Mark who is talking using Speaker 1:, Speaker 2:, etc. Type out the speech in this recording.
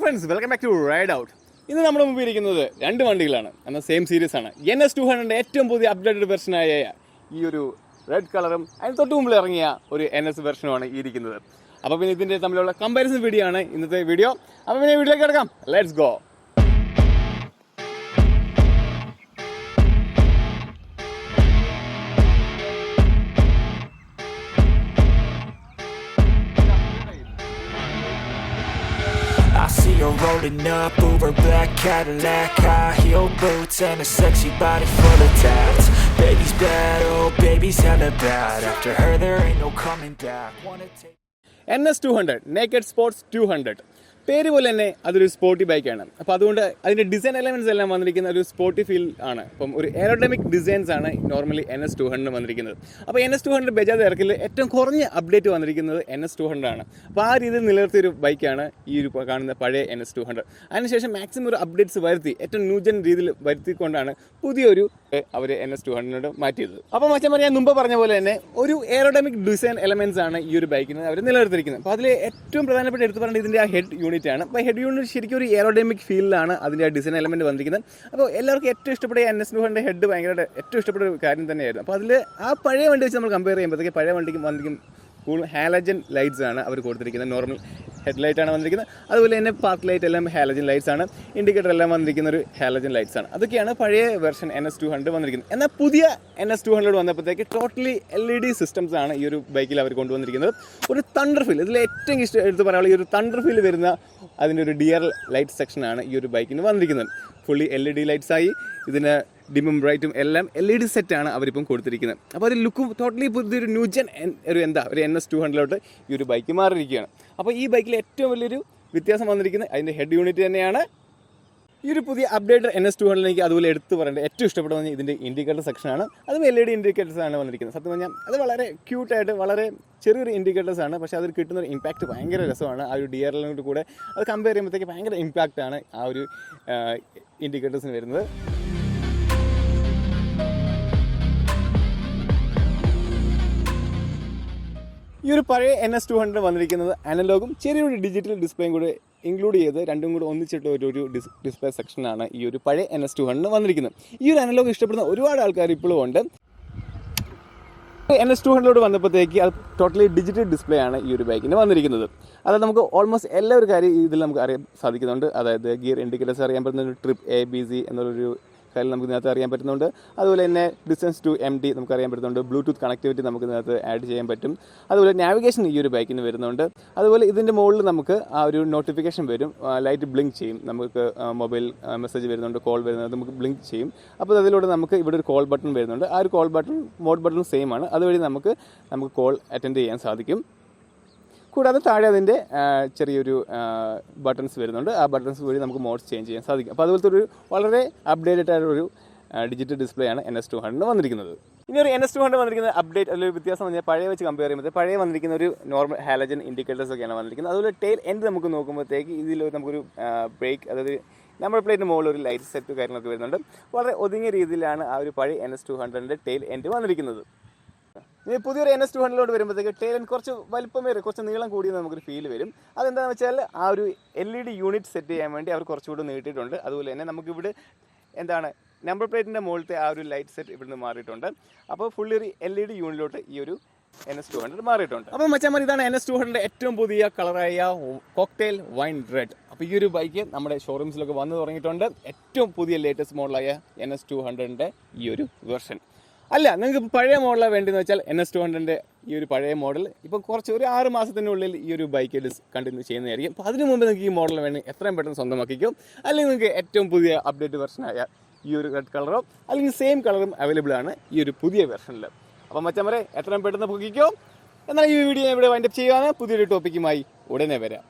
Speaker 1: Friends, welcome back to ride out. ഇന്ന് നമ്മുടെ മുമ്പിൽ ഇരിക്കുന്നത് രണ്ട് വണ്ടികളാണ്, എന്നാൽ സെയിം സീരീസ് ആണ്. NS200 ഏറ്റവും പുതിയ അപ്ഡേറ്റഡ് വെർഷനായ ഈ ഒരു റെഡ് കളറും അതിന് തൊട്ട് മുമ്പിൽ ഇറങ്ങിയ ഒരു NS വെർഷനുമാണ് ഈ ഇരിക്കുന്നത്. അപ്പോൾ പിന്നെ ഇതിൻ്റെ തമ്മിലുള്ള കമ്പാരിസൺ വീഡിയോ ആണ് ഇന്നത്തെ വീഡിയോ. അപ്പോൾ പിന്നെ വീഡിയോയിലേക്ക് കിടക്കാം, let's go.
Speaker 2: I see her rolling up, Uber black Cadillac, high heel boots and a sexy body full of tats. Baby's bad, oh baby's hella bad. After her there ain't no coming back. Wanna take
Speaker 1: NS200 naked sports 200 പേര് പോലെ തന്നെ അതൊരു sporty ബൈക്കാണ്. അപ്പോൾ അതുകൊണ്ട് അതിൻ്റെ design elements എല്ലാം വന്നിരിക്കുന്ന ഒരു സ്പോർട്ടി ഫീൽ ആണ്. അപ്പം ഒരു എയറോഡൈനാമിക് ഡിസൈൻസ് ആണ് നോർമലി NS200 വന്നിരിക്കുന്നത്. അപ്പോൾ NS200 ബജാജ് ഇറക്കിൽ ഏറ്റവും കുറഞ്ഞ അപ്ഡേറ്റ് വന്നിരിക്കുന്നത് NS200 ആണ്. അപ്പോൾ ആ രീതിയിൽ നിലനിർത്തിയൊരു ബൈക്കാണ് ഈ ഒരു കാണുന്ന പഴയ NS200. അതിനുശേഷം മാക്സിമം ഒരു അപ്ഡേറ്റ്സ് വരുത്തി ഏറ്റവും ന്യൂജൻ രീതിയിൽ വരുത്തിക്കൊണ്ടാണ് പുതിയൊരു അവർ NS200 മാറ്റിയത്. അപ്പോൾ മച്ചന്മാർ ഞാൻ മുമ്പ് പറഞ്ഞ പോലെ തന്നെ ഒരു എയറോഡൈനാമിക് ഡിസൈൻ എലമെൻറ്റ്സ് ആണ് ഈ ഒരു ബൈക്കിന് അവർ നിലനിർത്തിയിരിക്കുന്നത്. അപ്പോൾ അതിൽ ഏറ്റവും പ്രധാനപ്പെട്ട എടുത്ത് പറഞ്ഞത് ഇതിൻ്റെ ആ ഹെഡ് യൂണിറ്റ് ആണ്. അപ്പോൾ ഹെഡ് യൂണിറ്റ് ശരിക്കും ഒരു എയറോഡൈനാമിക് ഫീലിലാണ് അതിൻ്റെ ആ ഡിസൈൻ എലമെൻറ്റ് വന്നിരിക്കുന്നത്. അപ്പോൾ എല്ലാവർക്കും ഏറ്റവും ഇഷ്ടപ്പെട്ട NS200 ഹെഡ് ഭയങ്കര ഏറ്റവും ഇഷ്ടപ്പെട്ട ഒരു കാര്യം തന്നെയായിരുന്നു. അപ്പോൾ അതിൽ ആ പഴയ വണ്ടി വെച്ച് നമ്മൾ കമ്പയർ ചെയ്യുമ്പോഴത്തേക്ക് പഴയ വണ്ടിക്ക് വന്നിരിക്കും കൂടുതൽ ഹാലജൻ ലൈറ്റ്സ് ആണ് അവർ കൊടുത്തിരിക്കുന്നത്. നോർമൽ ഹെഡ് ലൈറ്റാണ് വന്നിരിക്കുന്നത്. അതുപോലെ തന്നെ പാർക്ക് ലൈറ്റ് എല്ലാം ഹാലജൻ ലൈറ്റ്സ് ആണ്. ഇൻഡിക്കേറ്റർ എല്ലാം വന്നിരിക്കുന്ന ഒരു ഹാലജൻ ലൈറ്റ്സ് ആണ്. അതൊക്കെയാണ് പഴയ വെർഷൻ NS200 വന്നിരിക്കുന്നത്. എന്നാൽ പുതിയ NS200 വന്നപ്പോഴത്തേക്ക് ടോട്ടലി LED സിസ്റ്റംസ് ആണ് ഈ ഒരു ബൈക്കിൽ അവർ കൊണ്ടുവന്നിരിക്കുന്നത്. ഒരു തണ്ടർ ഫീൽ, ഇതിൽ ഏറ്റവും എടുത്ത് പറയാനുള്ള ഈ ഒരു തണ്ടർ ഫീൽ വരുന്ന അതിൻ്റെ ഒരു DRL ലൈറ്റ് സെക്ഷനാണ് ഈ ഒരു ബൈക്കിന് വന്നിരിക്കുന്നത്. ഫുള്ളി LED ലൈറ്റ്സ് ആയി. ഇതിന് ഡിമും ബ്രൈറ്റും എല്ലാം LED സെറ്റാണ് അവരിപ്പം കൊടുത്തിരിക്കുന്നത്. അപ്പോൾ ഒരു ലുക്കും ടോട്ടലി പുതിയൊരു ന്യൂജൻ ഒരു NS200 ഈ ഒരു ബൈക്ക് മാറിയിരിക്കുകയാണ്. അപ്പോൾ ഈ ബൈക്കിൽ ഏറ്റവും വലിയൊരു വ്യത്യാസം വന്നിരിക്കുന്നത് അതിൻ്റെ ഹെഡ് യൂണിറ്റ് തന്നെയാണ്. ഈ ഒരു പുതിയ അപ്ഡേറ്റഡ് NS200 എനിക്ക് അതുപോലെ എടുത്ത് പറയേണ്ടത് ഏറ്റവും ഇഷ്ടപ്പെടുന്നത് ഇതിൻ്റെ ഇൻഡിക്കേറ്റർ സെക്ഷനാണ്. അതും LED ഇൻഡിക്കേറ്റേഴ്സ് ആണ് വന്നിരിക്കുന്നത്. സത്യം പറഞ്ഞാൽ അത് വളരെ ക്യൂട്ടായിട്ട് വളരെ ചെറിയൊരു ഇൻഡിക്കേറ്റേഴ്സ് ആണ്. പക്ഷേ അതിൽ കിട്ടുന്ന ഒരു ഇമ്പാക്റ്റ് ഭയങ്കര രസമാണ്. ആ ഒരു DRLനോട് കൂടെ അത് കമ്പയർ ചെയ്യുമ്പോഴത്തേക്ക് ഭയങ്കര ഇമ്പാക്റ്റാണ് ആ ഒരു ഇൻഡിക്കേറ്റേഴ്സിന് വരുന്നത്. ഈ ഒരു പഴയ NS200 വന്നിരിക്കുന്നത് അനലോഗും ചെറിയൊരു ഡിജിറ്റൽ ഡിസ്പ്ലേയും കൂടെ ഇൻക്ലൂഡ് ചെയ്ത് രണ്ടും കൂടെ ഒന്നിച്ചിട്ട് ഒരു ഡിസ്പ്ലേ സെക്ഷനാണ് ഈ ഒരു പഴയ NS200 വന്നിരിക്കുന്നത്. ഈ ഒരു അനലോഗ് ഇഷ്ടപ്പെടുന്ന ഒരുപാട് ആൾക്കാർ ഇപ്പോഴും ഉണ്ട്. NS200 വന്നപ്പോഴത്തേക്ക് അത് ടോട്ടലി ഡിജിറ്റൽ ഡിസ്പ്ലേ ആണ് ഈ ഒരു ബൈക്കിന് വന്നിരിക്കുന്നത്. അതായത് നമുക്ക് ഓൾമോസ്റ്റ് എല്ലാ ഒരു കാര്യം ഇതിൽ നമുക്ക് അറിയാൻ സാധിക്കുന്നുണ്ട്. അതായത് ഗിയർ ഇൻഡിക്കേറ്റേഴ്സ് അറിയാൻ പറ്റുന്ന ഒരു ട്രിപ്പ് ABC എന്നുള്ളൊരു കാര്യം നമുക്ക് ഇതിനകത്ത് അറിയാൻ പറ്റുന്നുണ്ട്. അതുപോലെ തന്നെ ഡിസ്റ്റൻസ് ടു MD നമുക്ക് അറിയാൻ പറ്റുന്നുണ്ട്. ബ്ലൂടൂത്ത് കണക്ടിവിറ്റി നമുക്ക് ഇതിനകത്ത് ആഡ് ചെയ്യാൻ പറ്റും. അതുപോലെ നാവിഗേഷൻ ഈ ഒരു ബൈക്കിന് വരുന്നുണ്ട്. അതുപോലെ ഇതിൻ്റെ മുകളിൽ നമുക്ക് ആ ഒരു നോട്ടിഫിക്കേഷൻ വരും, ലൈറ്റ് ബ്ലിങ്ക് ചെയ്യും. നമുക്ക് മൊബൈൽ മെസ്സേജ് വരുന്നുണ്ട്, കോൾ വരുന്നത് നമുക്ക് ബ്ലിങ്ക് ചെയ്യും. അപ്പോൾ അതിലൂടെ നമുക്ക് ഇവിടെ ഒരു കോൾ ബട്ടൺ വരുന്നുണ്ട്. ആ ഒരു call button mode button same ആണ്. അതുവഴി നമുക്ക് കോൾ അറ്റൻഡ് ചെയ്യാൻ സാധിക്കും. കൂടാതെ താഴെ അതിൻ്റെ ചെറിയൊരു ബട്ടൺസ് വരുന്നുണ്ട്. ആ ബട്ടൺസ് വഴി നമുക്ക് മോഡ്സ് ചേഞ്ച് ചെയ്യാൻ സാധിക്കും. അപ്പോൾ അതുപോലത്തെ ഒരു വളരെ അപ്ഡേറ്റഡ് ആയൊരു ഡിജിറ്റൽ ഡിസ്പ്ലേ ആണ് NS200 വന്നിരിക്കുന്നത്. ഇനി ഒരു NS200 വന്നിരിക്കുന്ന അപ്ഡേറ്റ് അല്ലെങ്കിൽ വ്യത്യാസം പറഞ്ഞാൽ പഴയ വെച്ച് കമ്പയർ ചെയ്യുമ്പോൾ പഴയ വന്നിരിക്കുന്ന ഒരു നോർമൽ ഹാലജൻ ഇൻഡിക്കേറ്റേഴ്സ് ഒക്കെയാണ് വന്നിരിക്കുന്നത്. അതുപോലെ ടെയിൽ എൻഡ് നമുക്ക് നോക്കുമ്പോഴത്തേക്ക് ഇതിൽ നമുക്കൊരു ബ്രേക്ക്, അതായത് നമ്പർ പ്ലേറ്റിന് മുകളിൽ ഒരു ലൈറ്റ് സെറ്റ് കാര്യങ്ങളൊക്കെ വരുന്നുണ്ട്. വളരെ ഒതുങ്ങിയ രീതിയിലാണ് ആ ഒരു പഴയ NS200 ടെയിൽ എൻഡ് വന്നിരിക്കുന്നത്. ഇനി പുതിയൊരു NS200 വരുമ്പോഴത്തേക്ക് ടെയിൽ എൻഡ് കുറച്ച് വലിപ്പമേറെ കുറച്ച് നീളം കൂടിയെന്ന് നമുക്കൊരു ഫീൽ വരും. അതെന്താണെന്ന് വെച്ചാൽ ആ ഒരു LED യൂണിറ്റ് സെറ്റ് ചെയ്യാൻ വേണ്ടി അവർ കുറച്ചുകൂടി നീട്ടിയിട്ടുണ്ട്. അതുപോലെ തന്നെ നമുക്കിവിടെ നമ്പർ പ്ലേറ്റിൻ്റെ മുകളിലത്തെ ആ ഒരു ലൈറ്റ് സെറ്റ് ഇവിടുന്ന് മാറിയിട്ടുണ്ട്. അപ്പോൾ ഫുള്ളി ഒരു LED യൂണിറ്റിലോട്ട് ഈ ഒരു NS200 മാറിയിട്ടുണ്ട്. അപ്പോൾ മച്ചാമാർ, ഇതാണ് NS200 ഏറ്റവും പുതിയ കളറായ കോക്ടെയിൽ വൈൻ റെഡ്. അപ്പോൾ ഈ ഒരു ബൈക്ക് നമ്മുടെ ഷോറൂംസിലൊക്കെ വന്നു തുടങ്ങിയിട്ടുണ്ട്. ഏറ്റവും പുതിയ ലേറ്റസ്റ്റ് മോഡലായ NS200 ഈ ഒരു വെർഷൻ. അല്ല, നിങ്ങൾക്ക് പഴയ മോഡലാണ് വേണ്ടതെന്ന് വെച്ചാൽ NS200 ഈ ഒരു പഴയ മോഡൽ ഇപ്പോൾ കുറച്ച് ഒരു 6 മാസത്തിനുള്ളിൽ ഈ ഒരു ബൈക്ക് കണ്ടിന്യൂ ചെയ്യുന്നതായിരിക്കും. അപ്പോൾ അതിനു മുമ്പ് നിങ്ങൾക്ക് ഈ മോഡൽ വേണമെങ്കിൽ എത്രയും പെട്ടെന്ന് സ്വന്തമാക്കിക്കും. അല്ലെങ്കിൽ നിങ്ങൾക്ക് ഏറ്റവും പുതിയ അപ്ഡേറ്റ് വെർഷനായ ഈ ഒരു റെഡ് കളറോ അല്ലെങ്കിൽ സെയിം കളറും അവൈലബിൾ ആണ് ഈ ഒരു പുതിയ വെർഷനിൽ. അപ്പോൾ മച്ചന്മാരെ എത്രയും പെട്ടെന്ന് പൊക്കിക്കോ. എന്നാൽ ഈ വീഡിയോ ഇവിടെ വൈൻഡപ്പ് ചെയ്യുകയാണ്. പുതിയൊരു ടോപ്പിക്കുമായി ഉടനെ വരാം.